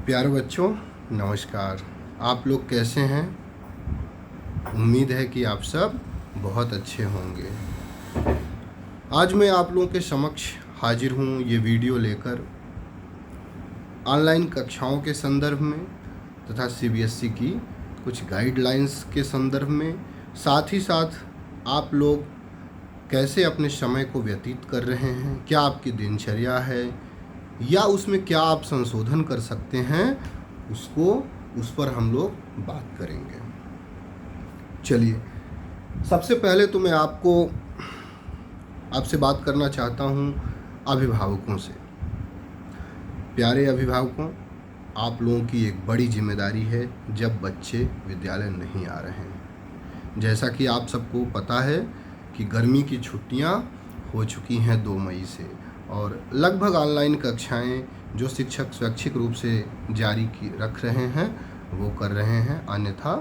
प्यारे बच्चों, नमस्कार। आप लोग कैसे हैं? उम्मीद है कि आप सब बहुत अच्छे होंगे। आज मैं आप लोगों के समक्ष हाजिर हूँ ये वीडियो लेकर ऑनलाइन कक्षाओं के संदर्भ में तथा सीबीएसई की कुछ गाइडलाइंस के संदर्भ में, साथ ही साथ आप लोग कैसे अपने समय को व्यतीत कर रहे हैं, क्या आपकी दिनचर्या है या उसमें क्या आप संशोधन कर सकते हैं, उस पर हम लोग बात करेंगे। चलिए, सबसे पहले तो मैं आपसे बात करना चाहता हूं अभिभावकों से। प्यारे अभिभावकों, आप लोगों की एक बड़ी जिम्मेदारी है जब बच्चे विद्यालय नहीं आ रहे हैं। जैसा कि आप सबको पता है कि गर्मी की छुट्टियां हो चुकी हैं 2 मई से, और लगभग ऑनलाइन कक्षाएं जो शिक्षक स्वैच्छिक रूप से जारी रख रहे हैं वो कर रहे हैं, अन्यथा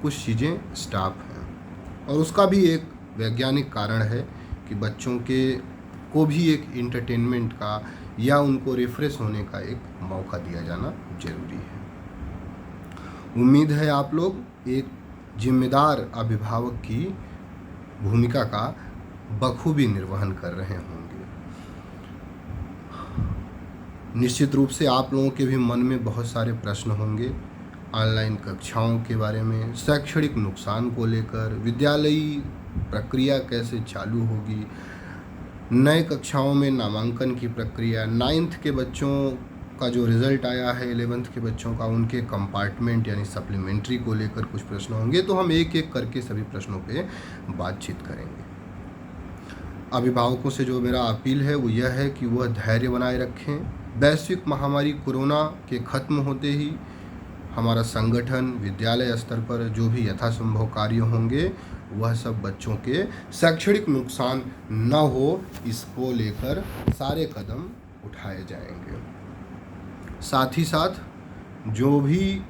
कुछ चीज़ें स्टॉप हैं। और उसका भी एक वैज्ञानिक कारण है कि बच्चों को भी एक इंटरटेनमेंट का या उनको रिफ्रेश होने का एक मौका दिया जाना जरूरी है। उम्मीद है आप लोग एक जिम्मेदार अभिभावक की भूमिका का बखूबी निर्वहन कर रहे होंगे। निश्चित रूप से आप लोगों के भी मन में बहुत सारे प्रश्न होंगे ऑनलाइन कक्षाओं के बारे में, शैक्षणिक नुकसान को लेकर, विद्यालयी प्रक्रिया कैसे चालू होगी, नए कक्षाओं में नामांकन की प्रक्रिया, 9th के बच्चों का जो रिज़ल्ट आया है, 11th के बच्चों का, उनके कंपार्टमेंट यानी सप्लीमेंट्री को लेकर कुछ प्रश्न होंगे। तो हम एक एक करके सभी प्रश्नों पे बातचीत करेंगे। अभिभावकों से जो मेरा अपील है वो यह है कि वह धैर्य बनाए रखें। वैश्विक महामारी कोरोना के खत्म होते ही हमारा संगठन विद्यालय स्तर पर जो भी यथासंभव कार्य होंगे वह सब बच्चों के शैक्षणिक नुकसान न हो, इसको लेकर सारे कदम उठाए जाएंगे। साथ ही साथ जो भी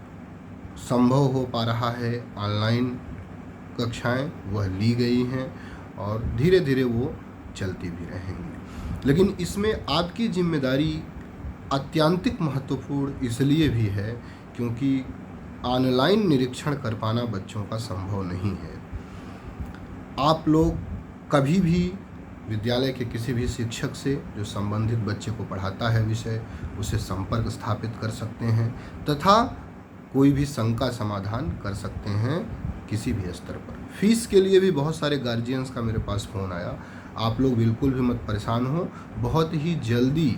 संभव हो पा रहा है ऑनलाइन कक्षाएं वह ली गई हैं और धीरे धीरे वो चलती भी रहेंगी। लेकिन इसमें आपकी जिम्मेदारी अत्यंतिक महत्वपूर्ण इसलिए भी है क्योंकि ऑनलाइन निरीक्षण कर पाना बच्चों का संभव नहीं है। आप लोग कभी भी विद्यालय के किसी भी शिक्षक से जो संबंधित बच्चे को पढ़ाता है विषय, उसे संपर्क स्थापित कर सकते हैं तथा कोई भी शंका समाधान कर सकते हैं किसी भी स्तर पर। फीस के लिए भी बहुत सारे गार्जियंस का मेरे पास फ़ोन आया। आप लोग बिल्कुल भी मत परेशान हो, बहुत ही जल्दी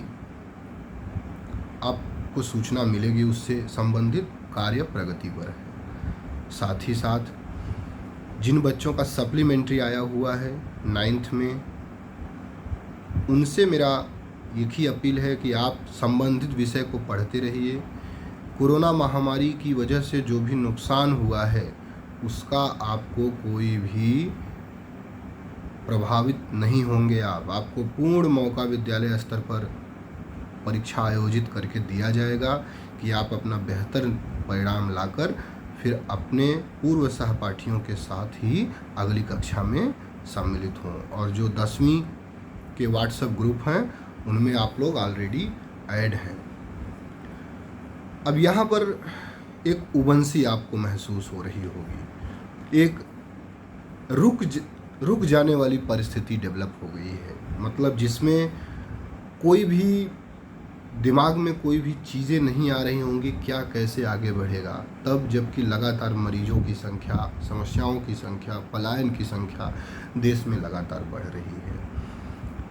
आपको सूचना मिलेगी, उससे संबंधित कार्य प्रगति पर है। साथ ही साथ जिन बच्चों का सप्लीमेंट्री आया हुआ है 9th में, उनसे मेरा एक ही अपील है कि आप संबंधित विषय को पढ़ते रहिए। कोरोना महामारी की वजह से जो भी नुकसान हुआ है उसका आपको कोई भी प्रभावित नहीं होंगे। आपको पूर्ण मौका विद्यालय स्तर पर परीक्षा आयोजित करके दिया जाएगा कि आप अपना बेहतर परिणाम लाकर फिर अपने पूर्व सहपाठियों के साथ ही अगली कक्षा में सम्मिलित हों। और जो 10वीं के व्हाट्सएप ग्रुप हैं उनमें आप लोग ऑलरेडी ऐड हैं। अब यहाँ पर एक उबंसी आपको महसूस हो रही होगी, एक रुक जाने वाली परिस्थिति डेवलप हो गई है। मतलब जिसमें कोई भी दिमाग में कोई भी चीज़ें नहीं आ रही होंगी क्या कैसे आगे बढ़ेगा, तब जबकि लगातार मरीजों की संख्या, समस्याओं की संख्या, पलायन की संख्या देश में लगातार बढ़ रही है।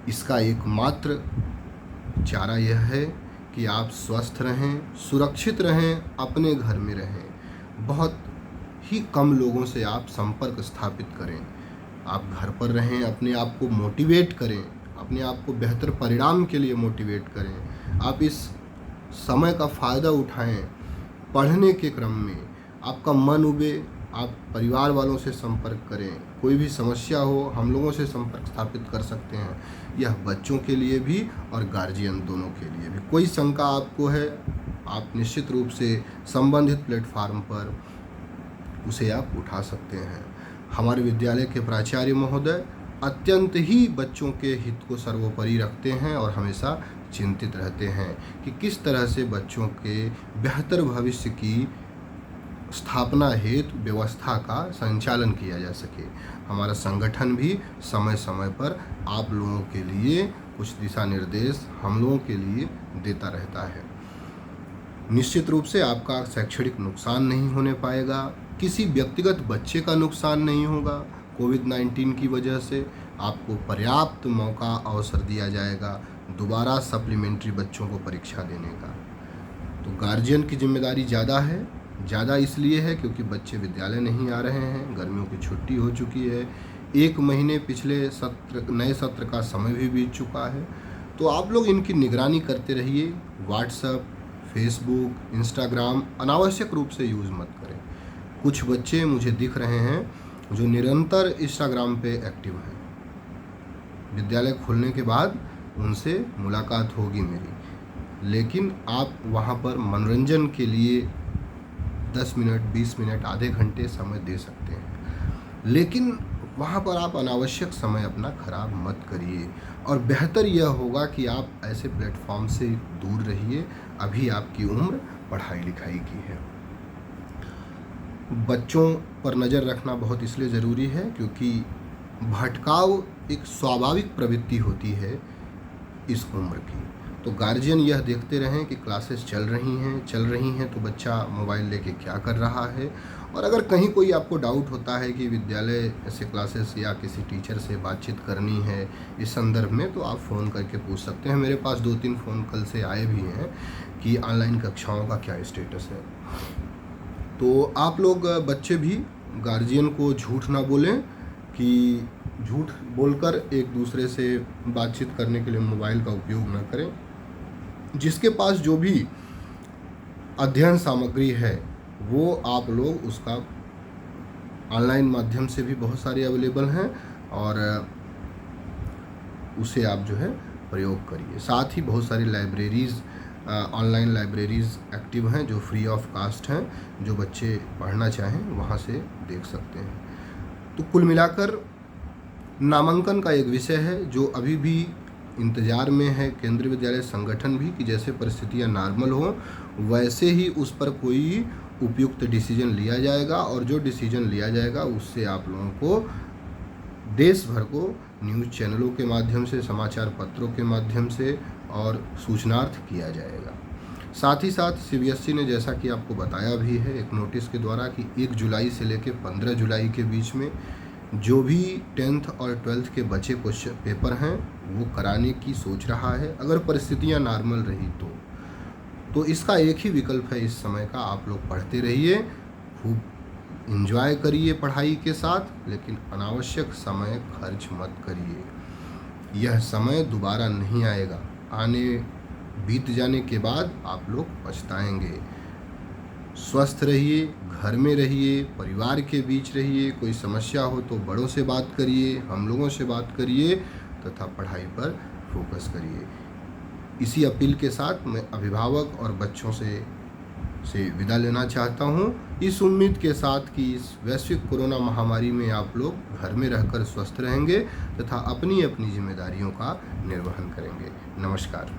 इसका एकमात्र चारा यह है कि आप स्वस्थ रहें, सुरक्षित रहें, अपने घर में रहें। बहुत ही कम लोगों से आप संपर्क स्थापित करें, आप घर पर रहें, अपने आप को मोटिवेट करें, अपने आप को बेहतर परिणाम के लिए मोटिवेट करें। आप इस समय का फ़ायदा उठाएं, पढ़ने के क्रम में आपका मन उबे, आप परिवार वालों से संपर्क करें, कोई भी समस्या हो हम लोगों से संपर्क स्थापित कर सकते हैं। यह बच्चों के लिए भी और गार्जियन दोनों के लिए भी। कोई शंका आपको है, आप निश्चित रूप से संबंधित प्लेटफार्म पर उसे आप उठा सकते हैं। हमारे विद्यालय के प्राचार्य महोदय अत्यंत ही बच्चों के हित को सर्वोपरि रखते हैं और हमेशा चिंतित रहते हैं कि किस तरह से बच्चों के बेहतर भविष्य की स्थापना हेतु व्यवस्था का संचालन किया जा सके। हमारा संगठन भी समय समय पर आप लोगों के लिए कुछ दिशा निर्देश हम लोगों के लिए देता रहता है। निश्चित रूप से आपका शैक्षणिक नुकसान नहीं होने पाएगा, किसी व्यक्तिगत बच्चे का नुकसान नहीं होगा। कोविड-19 की वजह से आपको पर्याप्त मौका अवसर दिया जाएगा दोबारा सप्लीमेंट्री बच्चों को परीक्षा देने का। तो गार्जियन की जिम्मेदारी ज़्यादा इसलिए है क्योंकि बच्चे विद्यालय नहीं आ रहे हैं, गर्मियों की छुट्टी हो चुकी है, 1 महीने पिछले नए सत्र का समय भी बीत चुका है। तो आप लोग इनकी निगरानी करते रहिए। व्हाट्सएप, फेसबुक, इंस्टाग्राम अनावश्यक रूप से यूज़ मत करें। कुछ बच्चे मुझे दिख रहे हैं जो निरंतर इंस्टाग्राम पे एक्टिव हैं। विद्यालय खुलने के बाद उनसे मुलाकात होगी मेरी, लेकिन आप वहाँ पर मनोरंजन के लिए 10 मिनट, 20 मिनट, आधे घंटे समय दे सकते हैं, लेकिन वहाँ पर आप अनावश्यक समय अपना खराब मत करिए। और बेहतर यह होगा कि आप ऐसे प्लेटफॉर्म से दूर रहिए। अभी आपकी उम्र पढ़ाई लिखाई की है। बच्चों पर नज़र रखना बहुत इसलिए ज़रूरी है क्योंकि भटकाव एक स्वाभाविक प्रवृत्ति होती है इस उम्र की। तो गार्जियन यह देखते रहें कि क्लासेस चल रही हैं तो बच्चा मोबाइल लेके क्या कर रहा है। और अगर कहीं कोई आपको डाउट होता है कि विद्यालय से क्लासेस या किसी टीचर से बातचीत करनी है इस संदर्भ में, तो आप फ़ोन करके पूछ सकते हैं। मेरे पास 2-3 फ़ोन कल से आए भी हैं कि ऑनलाइन कक्षाओं का क्या स्टेटस है। तो आप लोग बच्चे भी गार्जियन को झूठ ना बोलें कि झूठ बोलकर एक दूसरे से बातचीत करने के लिए मोबाइल का उपयोग ना करें। जिसके पास जो भी अध्ययन सामग्री है वो आप लोग उसका ऑनलाइन माध्यम से भी बहुत सारे अवेलेबल हैं और उसे आप जो है प्रयोग करिए। साथ ही बहुत सारी लाइब्रेरीज़, ऑनलाइन लाइब्रेरीज़ एक्टिव हैं जो फ्री ऑफ कास्ट हैं, जो बच्चे पढ़ना चाहें वहाँ से देख सकते हैं। तो कुल मिलाकर नामांकन का एक विषय है जो अभी भी इंतज़ार में है केंद्रीय विद्यालय संगठन भी कि जैसे परिस्थितियां नॉर्मल हो वैसे ही उस पर कोई उपयुक्त डिसीजन लिया जाएगा। और जो डिसीजन लिया जाएगा उससे आप लोगों को देश भर को न्यूज़ चैनलों के माध्यम से, समाचार पत्रों के माध्यम से और सूचनार्थ किया जाएगा। साथ ही साथ CBSE ने जैसा कि आपको बताया भी है एक नोटिस के द्वारा कि 1 जुलाई से लेकर 15 जुलाई के बीच में जो भी 10th और 12th के बचे क्वेश्चन पेपर हैं वो कराने की सोच रहा है। अगर परिस्थितियां नॉर्मल रही तो इसका एक ही विकल्प है इस समय का, आप लोग पढ़ते रहिए, खूब एंजॉय करिए पढ़ाई के साथ, लेकिन अनावश्यक समय खर्च मत करिए। यह समय दोबारा नहीं आएगा, बीत जाने के बाद आप लोग पछताएंगे। स्वस्थ रहिए, घर में रहिए, परिवार के बीच रहिए। कोई समस्या हो तो बड़ों से बात करिए, हम लोगों से बात करिए तथा पढ़ाई पर फोकस करिए। इसी अपील के साथ मैं अभिभावक और बच्चों से विदा लेना चाहता हूँ, इस उम्मीद के साथ कि इस वैश्विक कोरोना महामारी में आप लोग घर में रहकर स्वस्थ रहेंगे तथा अपनी अपनी जिम्मेदारियों का निर्वहन करेंगे। नमस्कार।